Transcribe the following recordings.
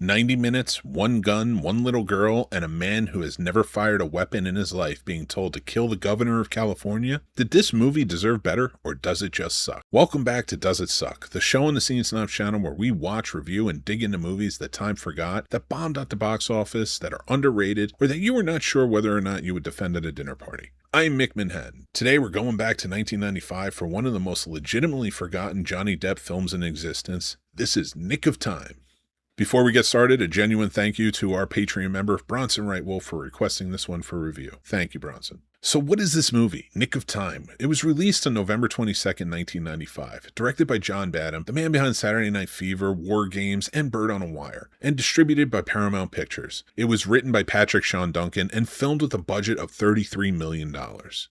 90 minutes, one gun, one little girl, and a man who has never fired a weapon in his life being told to kill the governor of California? Did this movie deserve better, or does it just suck? Welcome back to Does It Suck, the show on the Snobs channel where we watch, review, and dig into movies that time forgot, that bombed at the box office, that are underrated, or that you were not sure whether or not you would defend at a dinner party. I'm Mick Manhattan. Today we're going back to 1995 for one of the most legitimately forgotten Johnny Depp films in existence. This is Nick of Time. Before we get started, a genuine thank you to our Patreon member, Bronson Wright-Wolfe, for requesting this one for review. Thank you, Bronson. So what is this movie, Nick of Time? It was released on November 22nd, 1995, directed by John Badham, the man behind Saturday Night Fever, War Games, and Bird on a Wire, and distributed by Paramount Pictures. It was written by Patrick Sean Duncan and filmed with a budget of $33 million.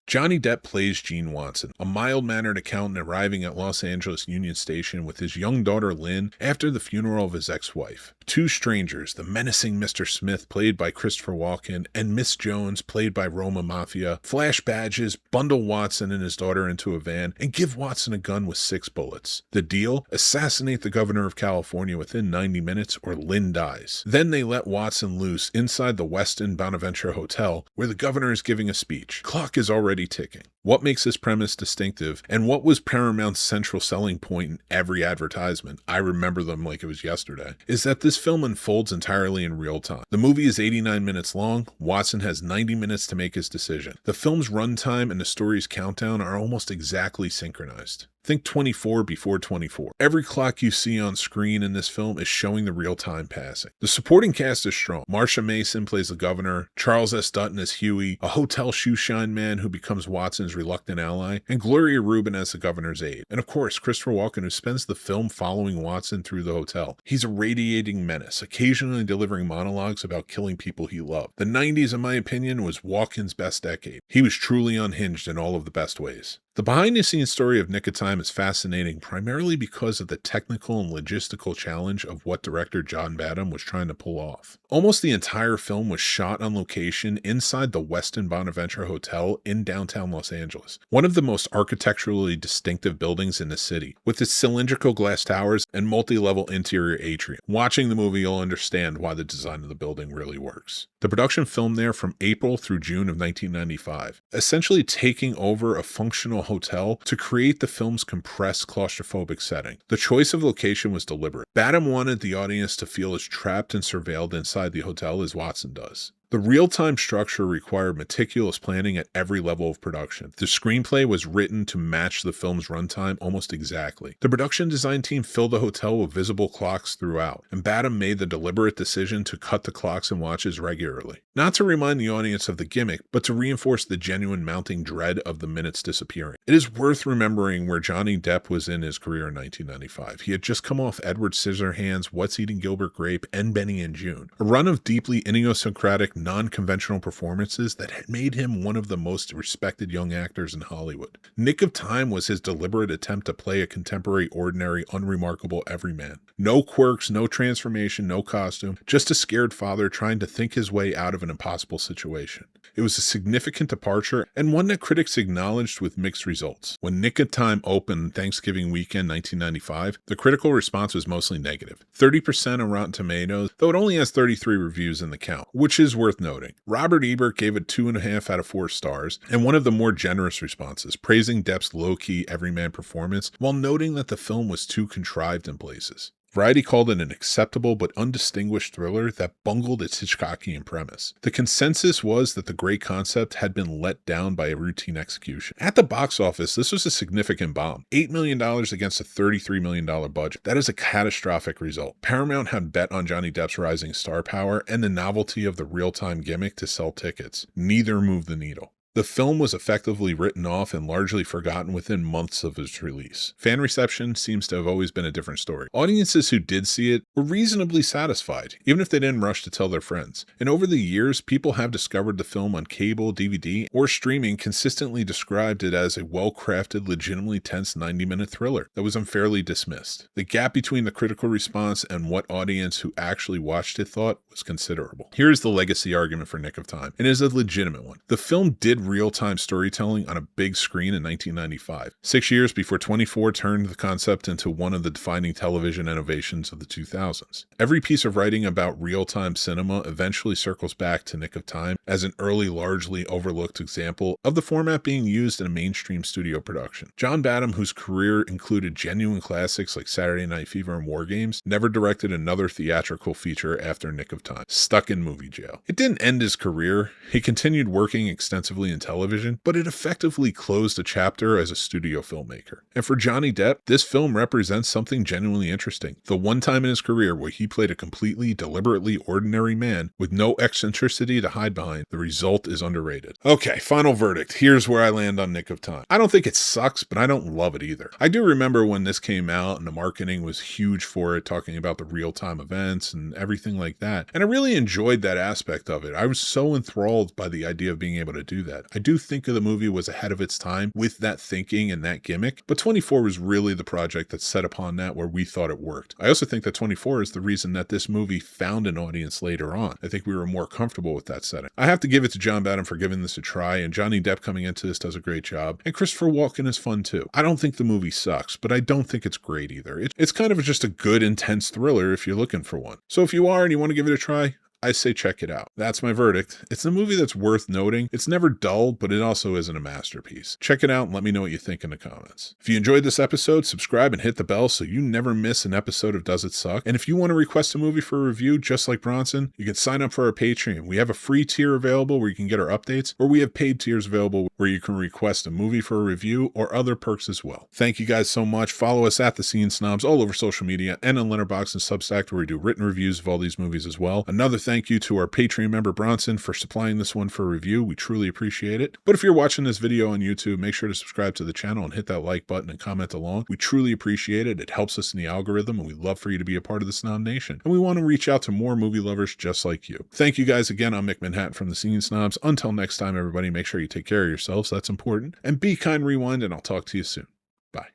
Johnny Depp plays Gene Watson, a mild-mannered accountant arriving at Los Angeles Union Station with his young daughter Lynn after the funeral of his ex-wife. Two strangers, the menacing Mr. Smith, played by Christopher Walken, and Miss Jones, played by Roma Mafia, flash badges, bundle Watson and his daughter into a van, and give Watson a gun with 6 bullets. The deal? Assassinate the governor of California within 90 minutes or Lynn dies. Then they let Watson loose inside the Westin Bonaventure hotel where the governor is giving a speech. Clock is already ticking. What makes this premise distinctive, and what was Paramount's central selling point in every advertisement, I remember them like it was yesterday, is that this film unfolds entirely in real time. The movie is 89 minutes long. Watson has 90 minutes to make his decision. The film's runtime and the story's countdown are almost exactly synchronized. Think 24 before 24. Every clock you see on screen in this film is showing the real time passing. The supporting cast is strong. Marsha Mason plays the governor, Charles S. Dutton as Huey, a hotel shoeshine man who becomes Watson's reluctant ally, and Gloria Rubin as the governor's aide. And of course, Christopher Walken, who spends the film following Watson through the hotel. He's a radiating menace, occasionally delivering monologues about killing people he loved. The 90s, in my opinion, was Walken's best decade. He was truly unhinged in all of the best ways. The behind-the-scenes story of Nick of Time is fascinating primarily because of the technical and logistical challenge of what director John Badham was trying to pull off. Almost the entire film was shot on location inside the Westin Bonaventure Hotel in downtown Los Angeles, one of the most architecturally distinctive buildings in the city, with its cylindrical glass towers and multi-level interior atrium. Watching the movie, you'll understand why the design of the building really works. The production filmed there from April through June of 1995, essentially taking over a functional hotel to create the film's compressed claustrophobic setting. The choice of location was deliberate. Badham wanted the audience to feel as trapped and surveilled inside the hotel as Watson does. The real-time structure required meticulous planning at every level of production. The screenplay was written to match the film's runtime almost exactly. The production design team filled the hotel with visible clocks throughout, and Badham made the deliberate decision to cut the clocks and watches regularly. Not to remind the audience of the gimmick, but to reinforce the genuine mounting dread of the minutes disappearing. It is worth remembering where Johnny Depp was in his career in 1995. He had just come off Edward Scissorhands, What's Eating Gilbert Grape, and Benny and June, a run of deeply idiosyncratic, non-conventional performances that had made him one of the most respected young actors in Hollywood. Nick of Time was his deliberate attempt to play a contemporary, ordinary, unremarkable everyman. No quirks, no transformation, no costume, just a scared father trying to think his way out of an impossible situation. It was a significant departure, and one that critics acknowledged with mixed results. When Nick of Time opened Thanksgiving weekend 1995, the critical response was mostly negative. 30% on Rotten Tomatoes, though it only has 33 reviews in the count, which is worth noting. Robert Ebert gave it 2.5 out of 4 stars, and one of the more generous responses, praising Depp's low-key everyman performance while noting that the film was too contrived in places. Variety called it an acceptable but undistinguished thriller that bungled its Hitchcockian premise. The consensus was that the great concept had been let down by a routine execution. At the box office, this was a significant bomb. $8 million against a $33 million budget. That is a catastrophic result. Paramount had bet on Johnny Depp's rising star power and the novelty of the real-time gimmick to sell tickets. Neither moved the needle. The film was effectively written off and largely forgotten within months of its release. Fan reception seems to have always been a different story. Audiences who did see it were reasonably satisfied, even if they didn't rush to tell their friends. And over the years, people have discovered the film on cable, DVD, or streaming consistently described it as a well-crafted, legitimately tense 90-minute thriller that was unfairly dismissed. The gap between the critical response and what audience who actually watched it thought was considerable. Here is the legacy argument for Nick of Time, and it is a legitimate one. The film did real-time storytelling on a big screen in 1995, 6 years before 24 turned the concept into one of the defining television innovations of the 2000s. Every piece of writing about real-time cinema eventually circles back to Nick of Time as an early, largely overlooked example of the format being used in a mainstream studio production. John Badham, whose career included genuine classics like Saturday Night Fever and War Games, never directed another theatrical feature after Nick of Time, stuck in movie jail. It didn't end his career. He continued working extensively in television, but it effectively closed a chapter as a studio filmmaker. And for Johnny Depp, this film represents something genuinely interesting. The one time in his career where he played a completely, deliberately ordinary man with no eccentricity to hide behind, the result is underrated. Okay, final verdict. Here's where I land on Nick of Time. I don't think it sucks, but I don't love it either. I do remember when this came out and the marketing was huge for it, talking about the real-time events and everything like that. And I really enjoyed that aspect of it. I was so enthralled by the idea of being able to do that. I do think the movie was ahead of its time with that thinking and that gimmick, but 24 was really the project that set upon that where we thought it worked. I also think that 24 is the reason that this movie found an audience later on. I think we were more comfortable with that setting. I have to give it to John Badham for giving this a try, and Johnny Depp coming into this does a great job, and Christopher Walken is fun too. I don't think the movie sucks, but I don't think it's great either. It's kind of just a good, intense thriller if you're looking for one. So if you are and you want to give it a try, I say check it out. That's my verdict. It's a movie that's worth noting. It's never dull, but it also isn't a masterpiece. Check it out and let me know what you think in the comments. If you enjoyed this episode, subscribe and hit the bell so you never miss an episode of Does It Suck? And if you want to request a movie for a review, just like Bronson, you can sign up for our Patreon. We have a free tier available where you can get our updates, or we have paid tiers available where you can request a movie for a review or other perks as well. Thank you guys so much. Follow us at The Scene Snobs all over social media and on Letterboxd and Substack, where we do written reviews of all these movies as well. Another thank you to our Patreon member Bronson for supplying this one for review. We truly appreciate it. But if you're watching this video on YouTube, make sure to subscribe to the channel and hit that like button and comment along. We truly appreciate it. It helps us in the algorithm, and we'd love for you to be a part of the Snob Nation. And we want to reach out to more movie lovers just like you. Thank you guys again. I'm Mick Manhattan from The Scene Snobs. Until next time, everybody, make sure you take care of yourselves. That's important. And be kind, rewind, and I'll talk to you soon. Bye.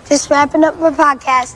Just wrapping up my podcast.